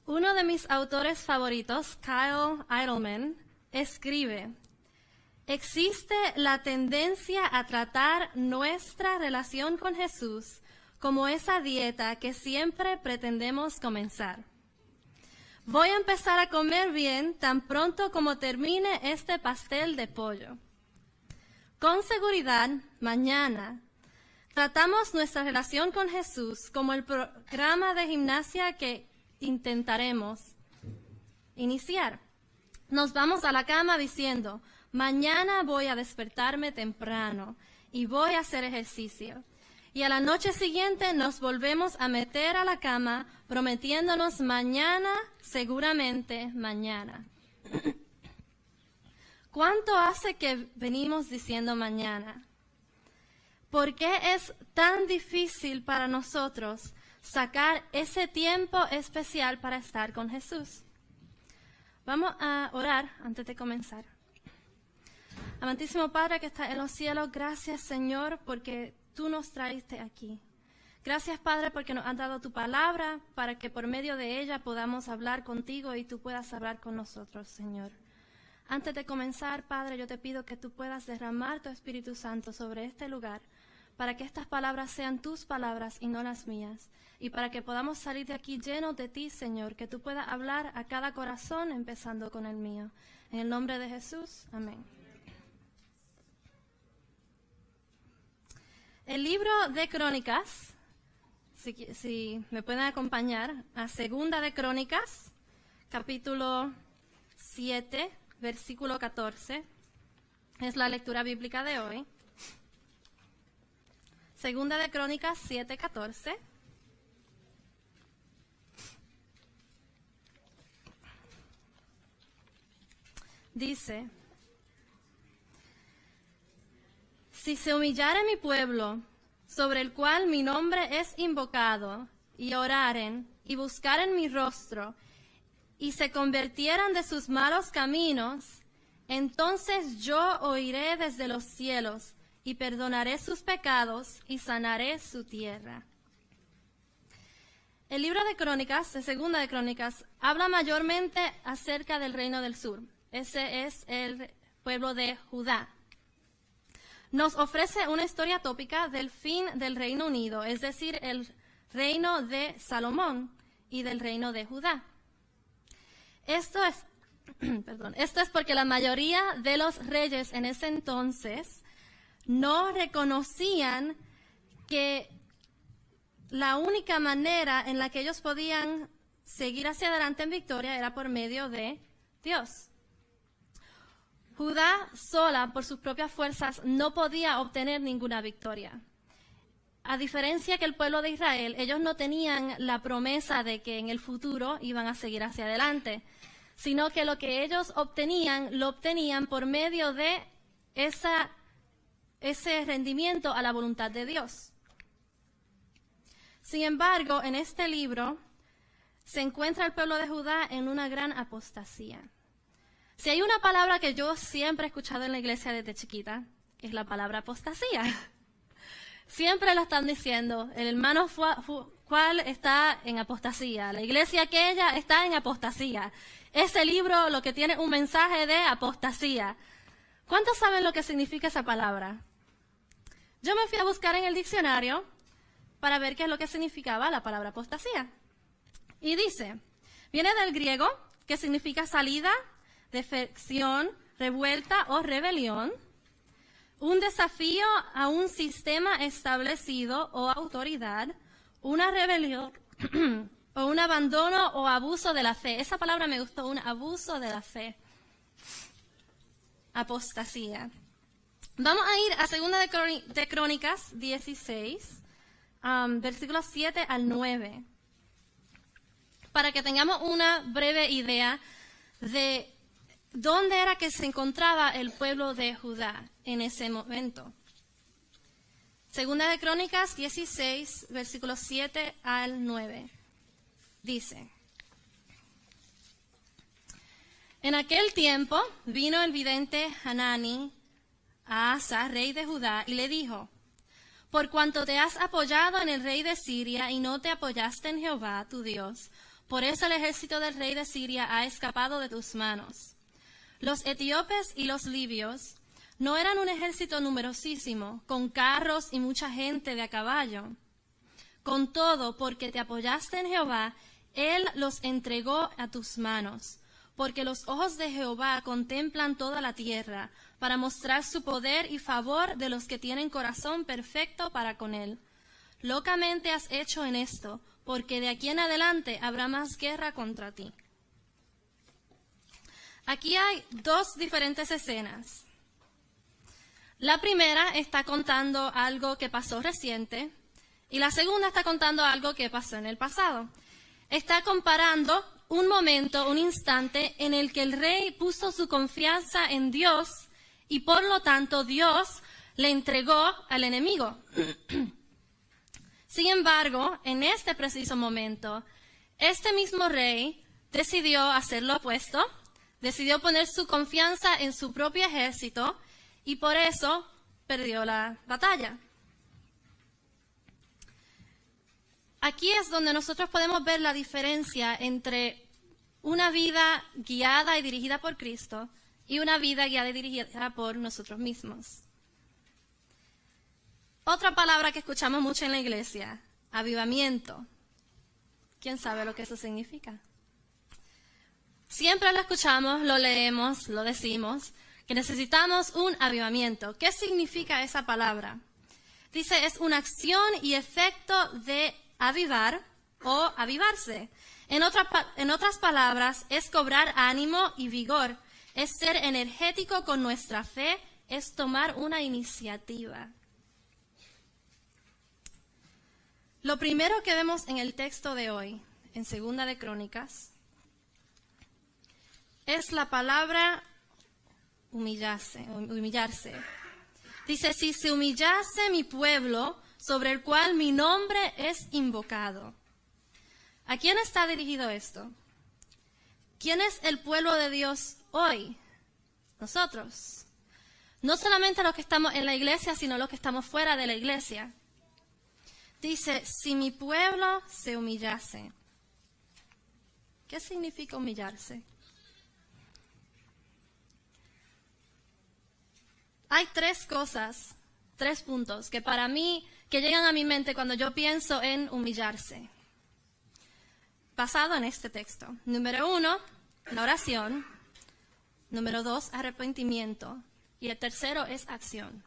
Uno de mis autores favoritos, Kyle Idleman, escribe: existe la tendencia a tratar nuestra relación con Jesús como esa dieta que siempre pretendemos comenzar. Voy a empezar a comer bien tan pronto como termine este pastel de pollo. Con seguridad, mañana tratamos nuestra relación con Jesús como el programa de gimnasia que intentaremos iniciar. Nos vamos a la cama diciendo: mañana voy a despertarme temprano y voy a hacer ejercicio. Y a la noche siguiente nos volvemos a meter a la cama prometiéndonos mañana, seguramente mañana. ¿Cuánto hace que venimos diciendo mañana? ¿Por qué es tan difícil para nosotros sacar ese tiempo especial para estar con Jesús? Vamos a orar antes de comenzar. Amantísimo Padre que está en los cielos, gracias Señor porque tú nos traíste aquí. Gracias Padre porque nos has dado tu palabra para que por medio de ella podamos hablar contigo y tú puedas hablar con nosotros, Señor. Antes de comenzar, Padre, yo te pido que tú puedas derramar tu Espíritu Santo sobre este lugar para que estas palabras sean tus palabras y no las mías, y para que podamos salir de aquí llenos de ti, Señor, que tú puedas hablar a cada corazón, empezando con el mío. En el nombre de Jesús, amén. El libro de Crónicas, si me pueden acompañar, a Segunda de Crónicas, capítulo 7, versículo 14, es la lectura bíblica de hoy. Segunda de Crónicas 7:14. Dice: si se humillare mi pueblo, sobre el cual mi nombre es invocado, y oraren, y buscaren mi rostro, y se convirtieran de sus malos caminos, entonces yo oiré desde los cielos, y perdonaré sus pecados, y sanaré su tierra. El libro de Crónicas, de Segunda de Crónicas, habla mayormente acerca del reino del sur. Ese es el pueblo de Judá. Nos ofrece una historia tópica del fin del Reino Unido, es decir, el reino de Salomón y del reino de Judá. Esto es porque la mayoría de los reyes en ese entonces no reconocían que la única manera en la que ellos podían seguir hacia adelante en victoria era por medio de Dios. Judá sola, por sus propias fuerzas, no podía obtener ninguna victoria. A diferencia que el pueblo de Israel, ellos no tenían la promesa de que en el futuro iban a seguir hacia adelante, sino que lo que ellos obtenían, lo obtenían por medio de ese rendimiento a la voluntad de Dios. Sin embargo, en este libro se encuentra el pueblo de Judá en una gran apostasía. Si hay una palabra que yo siempre he escuchado en la iglesia desde chiquita, es la palabra apostasía. Siempre lo están diciendo, el hermano cual está en apostasía, la iglesia aquella está en apostasía. Ese libro lo que tiene un mensaje de apostasía. ¿Cuántos saben lo que significa esa palabra? Yo me fui a buscar en el diccionario para ver qué es lo que significaba la palabra apostasía. Y dice, viene del griego, que significa salida, defección, revuelta o rebelión, un desafío a un sistema establecido o autoridad, una rebelión o un abandono o abuso de la fe. Esa palabra me gustó, un abuso de la fe. Apostasía. Vamos a ir a Segunda de Crónicas 16, versículos 7 al 9, para que tengamos una breve idea de dónde era que se encontraba el pueblo de Judá en ese momento. Segunda de Crónicas 16, versículos 7 al 9. Dice: en aquel tiempo vino el vidente Hanani a Asa, rey de Judá, y le dijo: por cuanto te has apoyado en el rey de Siria y no te apoyaste en Jehová, tu Dios, Por eso el ejército del rey de Siria ha escapado de tus manos. Los etíopes y los libios no eran un ejército numerosísimo, con carros y mucha gente de a caballo. Con todo, porque te apoyaste en Jehová, Él los entregó a tus manos. Porque los ojos de Jehová contemplan toda la tierra, para mostrar su poder y favor de los que tienen corazón perfecto para con Él. Locamente has hecho en esto, porque de aquí en adelante habrá más guerra contra ti. Aquí hay dos diferentes escenas. La primera está contando algo que pasó reciente y la segunda está contando algo que pasó en el pasado. Está comparando un momento, un instante en el que el rey puso su confianza en Dios y por lo tanto Dios le entregó al enemigo. Sin embargo, en este preciso momento, este mismo rey decidió hacer lo opuesto, decidió poner su confianza en su propio ejército y por eso perdió la batalla. Aquí es donde nosotros podemos ver la diferencia entre una vida guiada y dirigida por Cristo y una vida guiada y dirigida por nosotros mismos. Otra palabra que escuchamos mucho en la iglesia, avivamiento. ¿Quién sabe lo que eso significa? Siempre lo escuchamos, lo leemos, lo decimos, que necesitamos un avivamiento. ¿Qué significa esa palabra? Dice, es una acción y efecto de avivar o avivarse. En otras palabras, es cobrar ánimo y vigor, es ser energético con nuestra fe, es tomar una iniciativa. Lo primero que vemos en el texto de hoy, en Segunda de Crónicas, es la palabra humillarse. Dice, si se humillase mi pueblo, sobre el cual mi nombre es invocado. ¿A quién está dirigido esto? ¿Quién es el pueblo de Dios hoy? Nosotros. No solamente los que estamos en la iglesia, sino los que estamos fuera de la iglesia. Dice, si mi pueblo se humillase. ¿Qué significa humillarse? Hay tres cosas, 3 puntos que para mí, que llegan a mi mente cuando yo pienso en humillarse. Basado en este texto. Número 1, la oración. Número 2, arrepentimiento. Y el tercero es acción.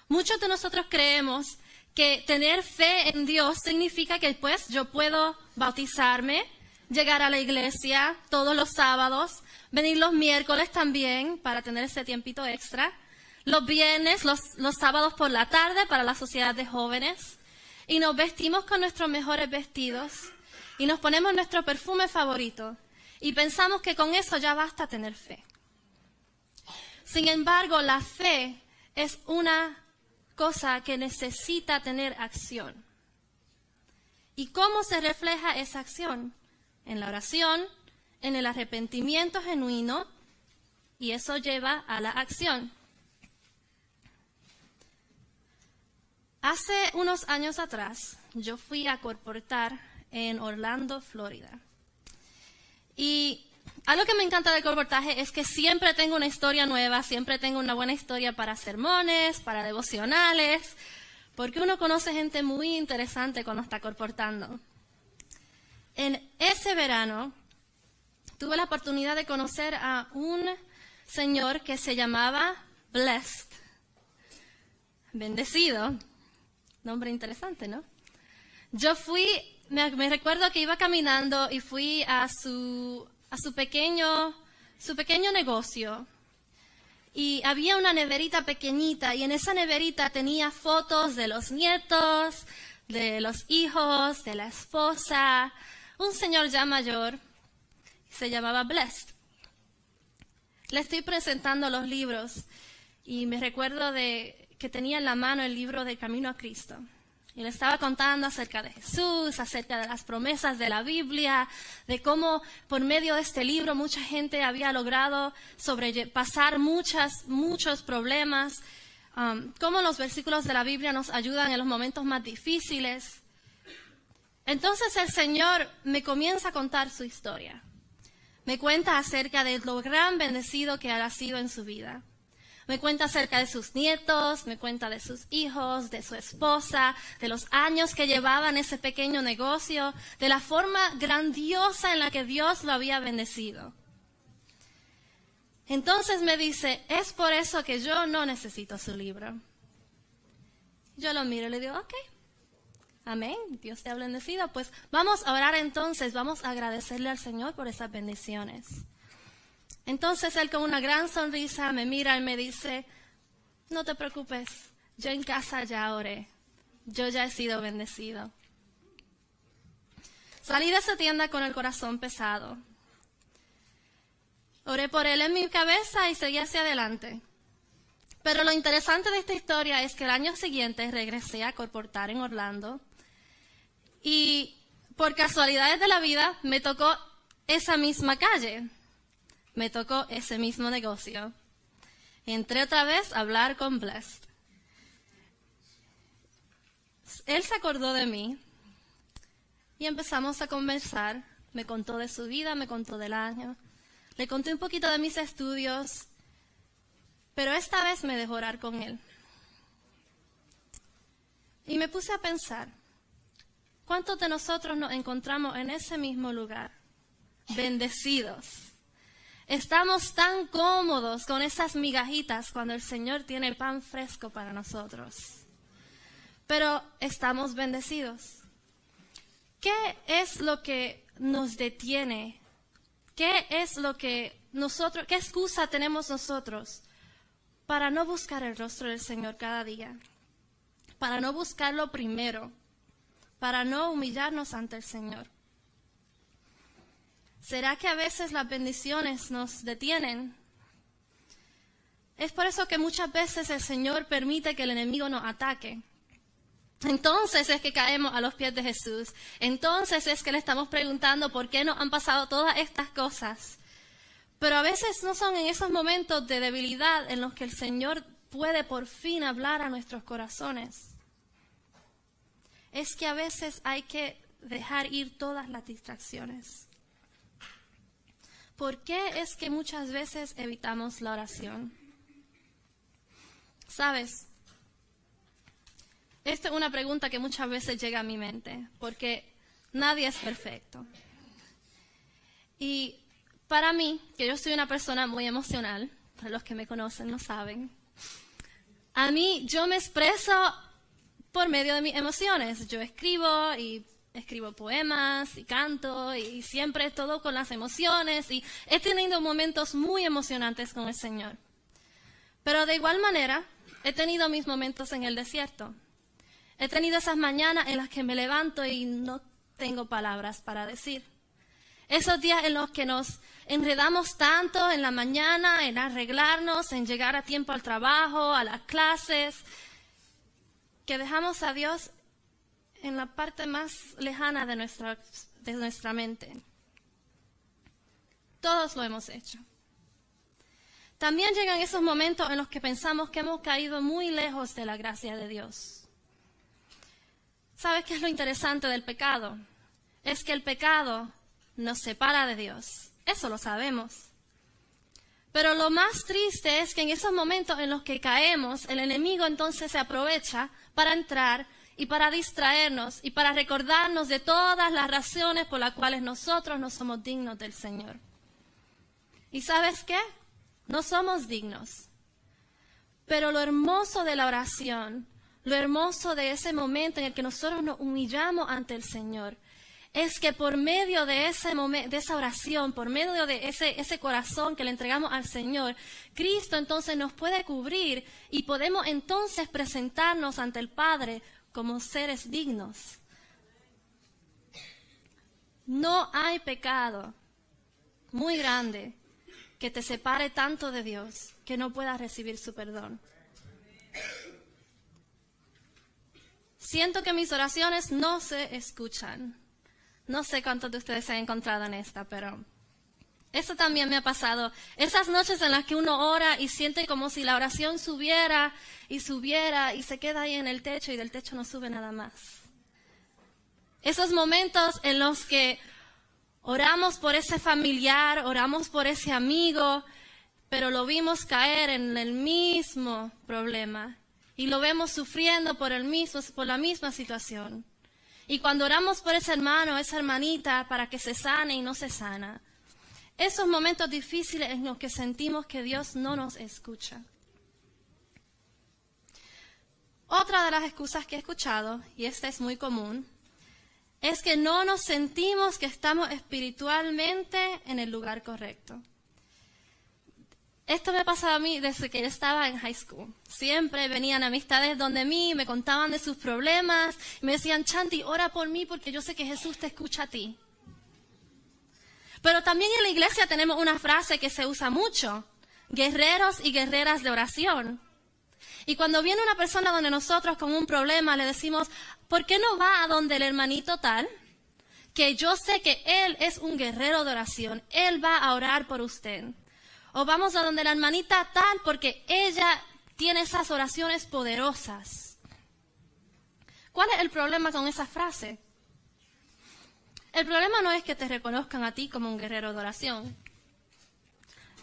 Muchos de nosotros creemos que tener fe en Dios significa que pues yo puedo bautizarme, llegar a la iglesia todos los sábados, venir los miércoles también para tener ese tiempito extra, los viernes, los sábados por la tarde para la sociedad de jóvenes, y nos vestimos con nuestros mejores vestidos y nos ponemos nuestro perfume favorito y pensamos que con eso ya basta tener fe. Sin embargo, la fe es una cosa que necesita tener acción. ¿Y cómo se refleja esa acción? En la oración, en el arrepentimiento genuino, y eso lleva a la acción. Hace unos años atrás, yo fui a corportar en Orlando, Florida. Y algo que me encanta del corportaje es que siempre tengo una historia nueva, siempre tengo una buena historia para sermones, para devocionales, porque uno conoce gente muy interesante cuando está corportando. En ese verano, tuve la oportunidad de conocer a un señor que se llamaba Blessed, bendecido. Nombre interesante, ¿no? Yo fui, me recuerdo que iba caminando y fui a su pequeño negocio. Y había una neverita pequeñita y en esa neverita tenía fotos de los nietos, de los hijos, de la esposa. Un señor ya mayor, se llamaba Blessed. Le estoy presentando los libros y me recuerdo de que tenía en la mano el libro de Camino a Cristo. Y le estaba contando acerca de Jesús, acerca de las promesas de la Biblia, de cómo por medio de este libro mucha gente había logrado sobrepasar muchos problemas, cómo los versículos de la Biblia nos ayudan en los momentos más difíciles. Entonces el Señor me comienza a contar su historia. Me cuenta acerca de lo gran bendecido que ha sido en su vida. Me cuenta acerca de sus nietos, me cuenta de sus hijos, de su esposa, de los años que llevaba en ese pequeño negocio, de la forma grandiosa en la que Dios lo había bendecido. Entonces me dice, es por eso que yo no necesito su libro. Yo lo miro y le digo, ok, amén, Dios te ha bendecido. Pues vamos a orar entonces, vamos a agradecerle al Señor por esas bendiciones. Entonces él con una gran sonrisa me mira y me dice, no te preocupes, yo en casa ya oré, yo ya he sido bendecido. Salí de esa tienda con el corazón pesado. Oré por él en mi cabeza y seguí hacia adelante. Pero lo interesante de esta historia es que el año siguiente regresé a Corportar en Orlando y por casualidades de la vida me tocó esa misma calle. Me tocó ese mismo negocio. Entré otra vez a hablar con Blessed. Él se acordó de mí y empezamos a conversar. Me contó de su vida, me contó del año. Le conté un poquito de mis estudios, pero esta vez me dejó orar con él. Y me puse a pensar, ¿cuántos de nosotros nos encontramos en ese mismo lugar? Bendecidos. Estamos tan cómodos con esas migajitas cuando el Señor tiene pan fresco para nosotros. Pero estamos bendecidos. ¿Qué es lo que nos detiene? ¿Qué es lo que nosotros, qué excusa tenemos nosotros para no buscar el rostro del Señor cada día? Para no buscarlo primero, para no humillarnos ante el Señor. ¿Será que a veces las bendiciones nos detienen? Es por eso que muchas veces el Señor permite que el enemigo nos ataque. Entonces es que caemos a los pies de Jesús. Entonces es que le estamos preguntando por qué nos han pasado todas estas cosas. Pero a veces no son en esos momentos de debilidad en los que el Señor puede por fin hablar a nuestros corazones. Es que a veces hay que dejar ir todas las distracciones. ¿Por qué es que muchas veces evitamos la oración? ¿Sabes? Esta es una pregunta que muchas veces llega a mi mente, porque nadie es perfecto. Y para mí, que yo soy una persona muy emocional, para los que me conocen lo saben, a mí yo me expreso por medio de mis emociones. Yo escribo poemas y canto y siempre todo con las emociones y he tenido momentos muy emocionantes con el Señor. Pero de igual manera, he tenido mis momentos en el desierto. He tenido esas mañanas en las que me levanto y no tengo palabras para decir. Esos días en los que nos enredamos tanto en la mañana, en arreglarnos, en llegar a tiempo al trabajo, a las clases, que dejamos a Dios en la parte más lejana de nuestra mente. Todos lo hemos hecho. También llegan esos momentos en los que pensamos que hemos caído muy lejos de la gracia de Dios. ¿Sabes qué es lo interesante del pecado? Es que el pecado nos separa de Dios. Eso lo sabemos. Pero lo más triste es que en esos momentos en los que caemos, el enemigo entonces se aprovecha para entrar y para distraernos y para recordarnos de todas las razones por las cuales nosotros no somos dignos del Señor. ¿Y sabes qué? No somos dignos. Pero lo hermoso de la oración, lo hermoso de ese momento en el que nosotros nos humillamos ante el Señor, es que por medio de esa oración, por medio de ese corazón que le entregamos al Señor, Cristo entonces nos puede cubrir y podemos entonces presentarnos ante el Padre como seres dignos. No hay pecado muy grande que te separe tanto de Dios que no puedas recibir su perdón. Siento que mis oraciones no se escuchan. No sé cuántos de ustedes se han encontrado en esta, pero eso también me ha pasado. Esas noches en las que uno ora y siente como si la oración subiera y se queda ahí en el techo y del techo no sube nada más. Esos momentos en los que oramos por ese familiar, oramos por ese amigo, pero lo vimos caer en el mismo problema y lo vemos sufriendo por la misma situación. Y cuando oramos por ese hermano, esa hermanita, para que se sane y no se sana, esos momentos difíciles en los que sentimos que Dios no nos escucha. Otra de las excusas que he escuchado, y esta es muy común, es que no nos sentimos que estamos espiritualmente en el lugar correcto. Esto me pasaba a mí desde que yo estaba en high school. Siempre venían amistades donde mí, me contaban de sus problemas, y me decían, Chanti, ora por mí porque yo sé que Jesús te escucha a ti. Pero también en la iglesia tenemos una frase que se usa mucho, guerreros y guerreras de oración. Y cuando viene una persona donde nosotros con un problema le decimos, ¿por qué no va a donde el hermanito tal? Que yo sé que él es un guerrero de oración, él va a orar por usted. O vamos a donde la hermanita tal porque ella tiene esas oraciones poderosas. ¿Cuál es el problema con esa frase? El problema no es que te reconozcan a ti como un guerrero de oración.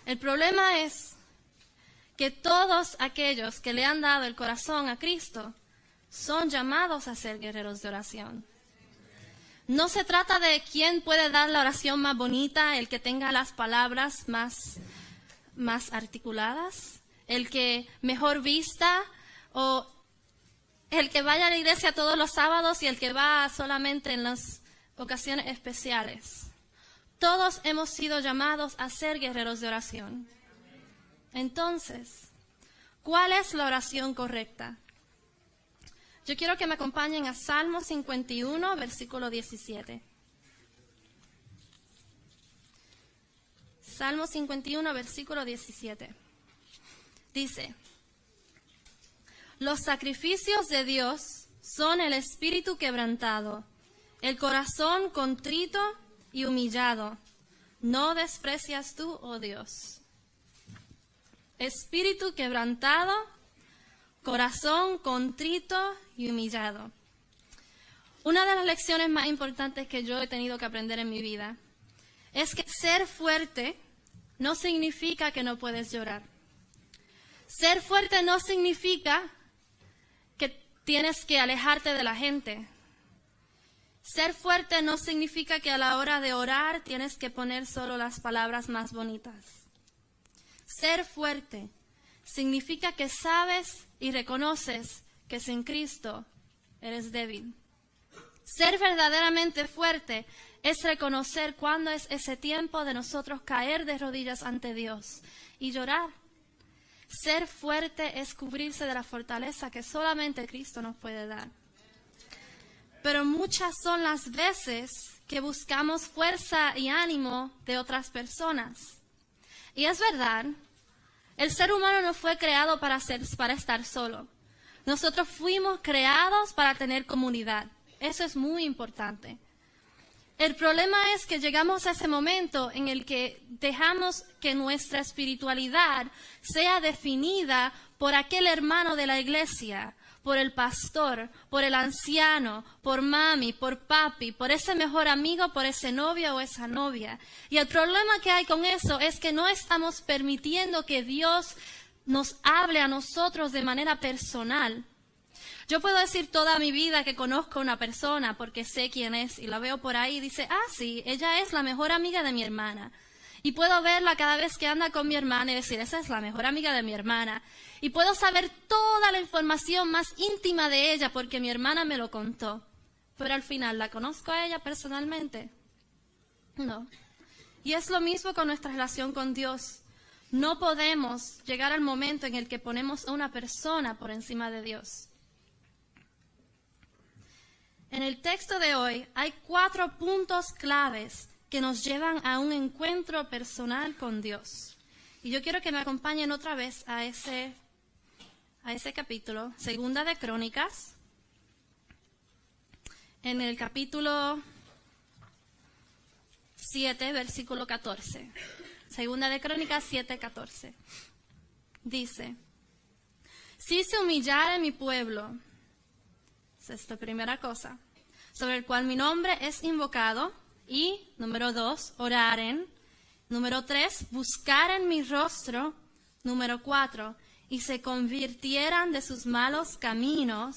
El problema es que todos aquellos que le han dado el corazón a Cristo son llamados a ser guerreros de oración. No se trata de quién puede dar la oración más bonita, el que tenga las palabras más articuladas, el que mejor vista, o el que vaya a la iglesia todos los sábados y el que va solamente en las ocasiones especiales. Todos hemos sido llamados a ser guerreros de oración. Entonces, ¿cuál es la oración correcta? Yo quiero que me acompañen a Salmo 51, versículo 17. Salmo 51, versículo 17. Dice, los sacrificios de Dios son el espíritu quebrantado, el corazón contrito y humillado. No desprecias tú, oh Dios. Espíritu quebrantado, corazón contrito y humillado. Una de las lecciones más importantes que yo he tenido que aprender en mi vida es que ser fuerte no significa que no puedes llorar. Ser fuerte no significa que tienes que alejarte de la gente. Ser fuerte no significa que a la hora de orar tienes que poner solo las palabras más bonitas. Ser fuerte significa que sabes y reconoces que sin Cristo eres débil. Ser verdaderamente fuerte es reconocer cuándo es ese tiempo de nosotros caer de rodillas ante Dios y llorar. Ser fuerte es cubrirse de la fortaleza que solamente Cristo nos puede dar. Pero muchas son las veces que buscamos fuerza y ánimo de otras personas. Y es verdad, el ser humano no fue creado para estar solo. Nosotros fuimos creados para tener comunidad. Eso es muy importante. El problema es que llegamos a ese momento en el que dejamos que nuestra espiritualidad sea definida por aquel hermano de la iglesia, por el pastor, por el anciano, por mami, por papi, por ese mejor amigo, por ese novio o esa novia. Y el problema que hay con eso es que no estamos permitiendo que Dios nos hable a nosotros de manera personal. Yo puedo decir toda mi vida que conozco a una persona porque sé quién es y la veo por ahí y dice, sí, ella es la mejor amiga de mi hermana. Y puedo verla cada vez que anda con mi hermana y decir, esa es la mejor amiga de mi hermana. Y puedo saber toda la información más íntima de ella porque mi hermana me lo contó. Pero al final, ¿la conozco a ella personalmente? No. Y es lo mismo con nuestra relación con Dios. No podemos llegar al momento en el que ponemos a una persona por encima de Dios. En el texto de hoy hay 4 puntos claves que nos llevan a un encuentro personal con Dios. Y yo quiero que me acompañen otra vez a ese capítulo, Segunda de Crónicas, en el capítulo 7, versículo 14. Segunda de Crónicas 7, 14. Dice, si se humillare mi pueblo, esa es la primera cosa, sobre el cual mi nombre es invocado. Y, número 2, oraren. Número 3, buscaren mi rostro. Número 4, y se convirtieran de sus malos caminos,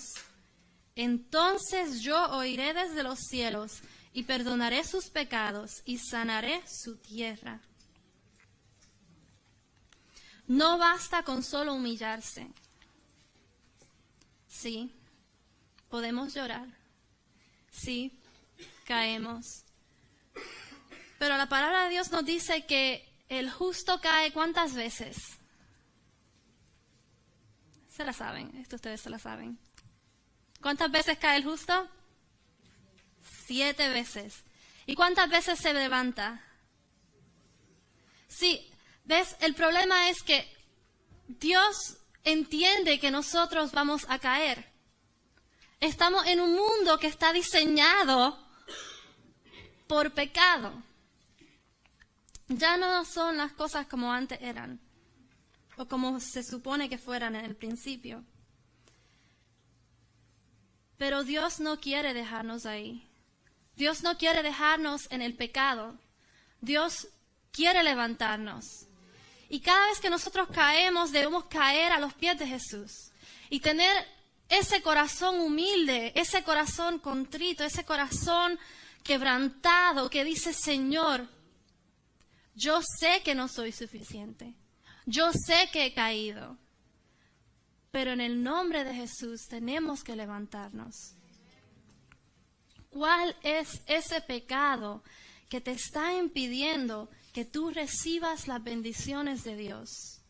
entonces yo oiré desde los cielos y perdonaré sus pecados y sanaré su tierra. No basta con solo humillarse. Sí, podemos llorar. Sí, caemos. Pero la palabra de Dios nos dice que el justo cae ¿cuántas veces? Se la saben, esto ustedes se la saben. ¿Cuántas veces cae el justo? 7 veces. ¿Y cuántas veces se levanta? Sí, ¿ves? El problema es que Dios entiende que nosotros vamos a caer. Estamos en un mundo que está diseñado por pecado. Ya no son las cosas como antes eran, o como se supone que fueran en el principio. Pero Dios no quiere dejarnos ahí. Dios no quiere dejarnos en el pecado. Dios quiere levantarnos. Y cada vez que nosotros caemos, debemos caer a los pies de Jesús. Y tener ese corazón humilde, ese corazón contrito, ese corazón quebrantado que dice, Señor, yo sé que no soy suficiente. Yo sé que he caído. Pero en el nombre de Jesús tenemos que levantarnos. ¿Cuál es ese pecado que te está impidiendo que tú recibas las bendiciones de Dios?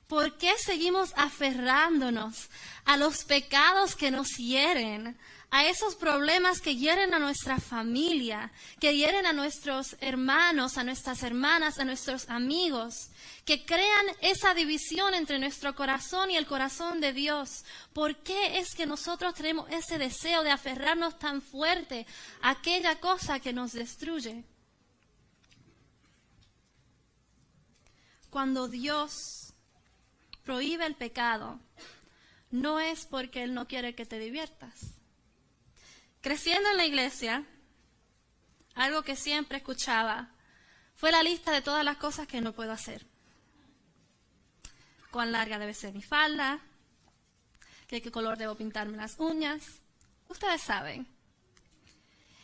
¿Por qué seguimos aferrándonos a los pecados que nos hieren, a esos problemas que hieren a nuestra familia, que hieren a nuestros hermanos, a nuestras hermanas, a nuestros amigos, que crean esa división entre nuestro corazón y el corazón de Dios? ¿Por qué es que nosotros tenemos ese deseo de aferrarnos tan fuerte a aquella cosa que nos destruye? Cuando Dios prohíbe el pecado, no es porque Él no quiere que te diviertas. Creciendo en la iglesia, algo que siempre escuchaba fue la lista de todas las cosas que no puedo hacer. Cuán larga debe ser mi falda, qué color debo pintarme las uñas. Ustedes saben.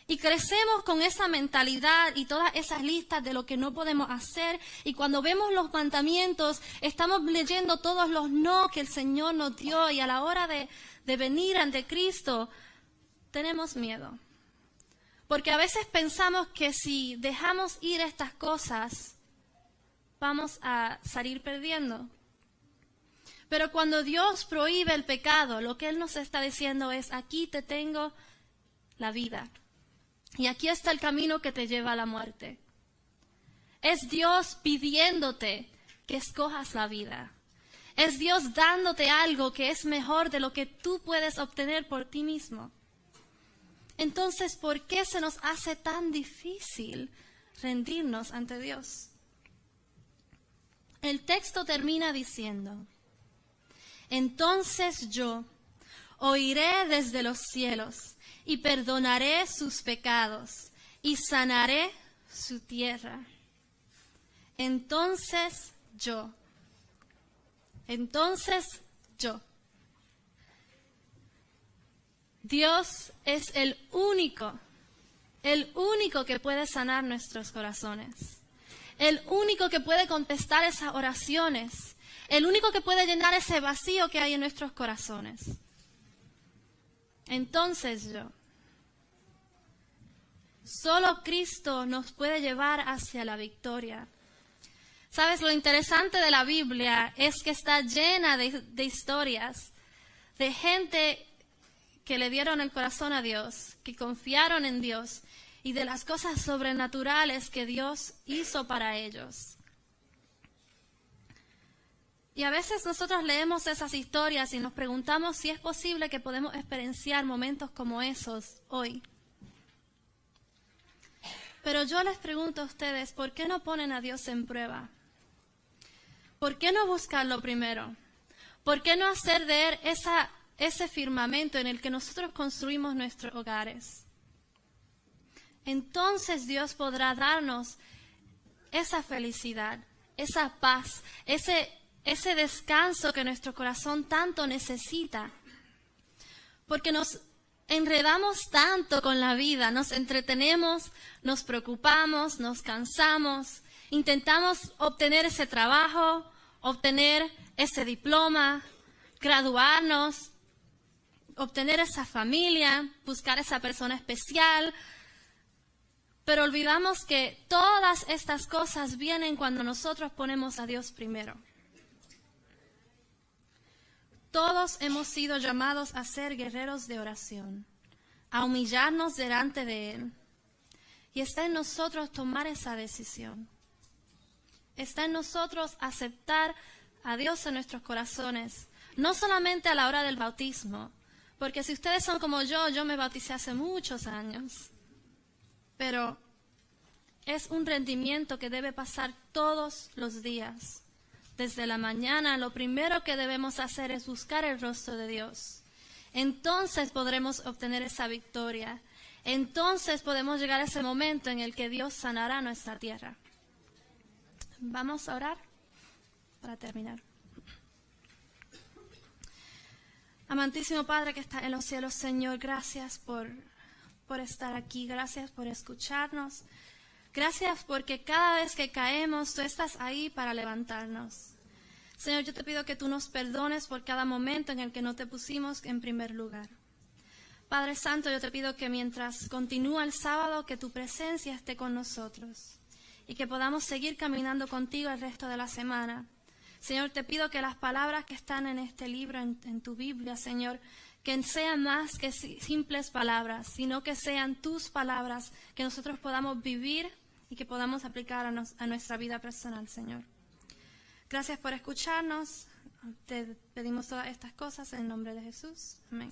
Y crecemos con esa mentalidad y todas esas listas de lo que no podemos hacer. Y cuando vemos los mandamientos, estamos leyendo todos los no que el Señor nos dio. Y a la hora de venir ante Cristo, tenemos miedo. Porque a veces pensamos que si dejamos ir estas cosas, vamos a salir perdiendo. Pero cuando Dios prohíbe el pecado, lo que Él nos está diciendo es, aquí te tengo la vida. Y aquí está el camino que te lleva a la muerte. Es Dios pidiéndote que escojas la vida. Es Dios dándote algo que es mejor de lo que tú puedes obtener por ti mismo. Entonces, ¿por qué se nos hace tan difícil rendirnos ante Dios? El texto termina diciendo, entonces yo oiré desde los cielos y perdonaré sus pecados y sanaré su tierra. Entonces yo. Dios es el único que puede sanar nuestros corazones. El único que puede contestar esas oraciones. El único que puede llenar ese vacío que hay en nuestros corazones. Entonces yo. Solo Cristo nos puede llevar hacia la victoria. ¿Sabes? Lo interesante de la Biblia es que está llena de historias de gente que le dieron el corazón a Dios, que confiaron en Dios y de las cosas sobrenaturales que Dios hizo para ellos. Y a veces nosotros leemos esas historias y nos preguntamos si es posible que podemos experienciar momentos como esos hoy. Pero yo les pregunto a ustedes, ¿por qué no ponen a Dios en prueba? ¿Por qué no buscarlo primero? ¿Por qué no hacer de Él esa ese firmamento en el que nosotros construimos nuestros hogares. Entonces Dios podrá darnos esa felicidad, esa paz, ese descanso que nuestro corazón tanto necesita. Porque nos enredamos tanto con la vida, nos entretenemos, nos preocupamos, nos cansamos, intentamos obtener ese trabajo, obtener ese diploma, graduarnos, obtener esa familia, buscar esa persona especial. Pero olvidamos que todas estas cosas vienen cuando nosotros ponemos a Dios primero. Todos hemos sido llamados a ser guerreros de oración, a humillarnos delante de Él. Y está en nosotros tomar esa decisión. Está en nosotros aceptar a Dios en nuestros corazones, no solamente a la hora del bautismo, porque si ustedes son como yo me bauticé hace muchos años. Pero es un rendimiento que debe pasar todos los días. Desde la mañana, lo primero que debemos hacer es buscar el rostro de Dios. Entonces podremos obtener esa victoria. Entonces podemos llegar a ese momento en el que Dios sanará nuestra tierra. Vamos a orar para terminar. Amantísimo Padre que está en los cielos, Señor, gracias por estar aquí. Gracias por escucharnos. Gracias porque cada vez que caemos, tú estás ahí para levantarnos. Señor, yo te pido que tú nos perdones por cada momento en el que no te pusimos en primer lugar. Padre Santo, yo te pido que mientras continúa el sábado, que tu presencia esté con nosotros y que podamos seguir caminando contigo el resto de la semana. Señor, te pido que las palabras que están en este libro, en tu Biblia, Señor, que sean más que simples palabras, sino que sean tus palabras, que nosotros podamos vivir y que podamos aplicar a nuestra vida personal, Señor. Gracias por escucharnos. Te pedimos todas estas cosas en el nombre de Jesús. Amén.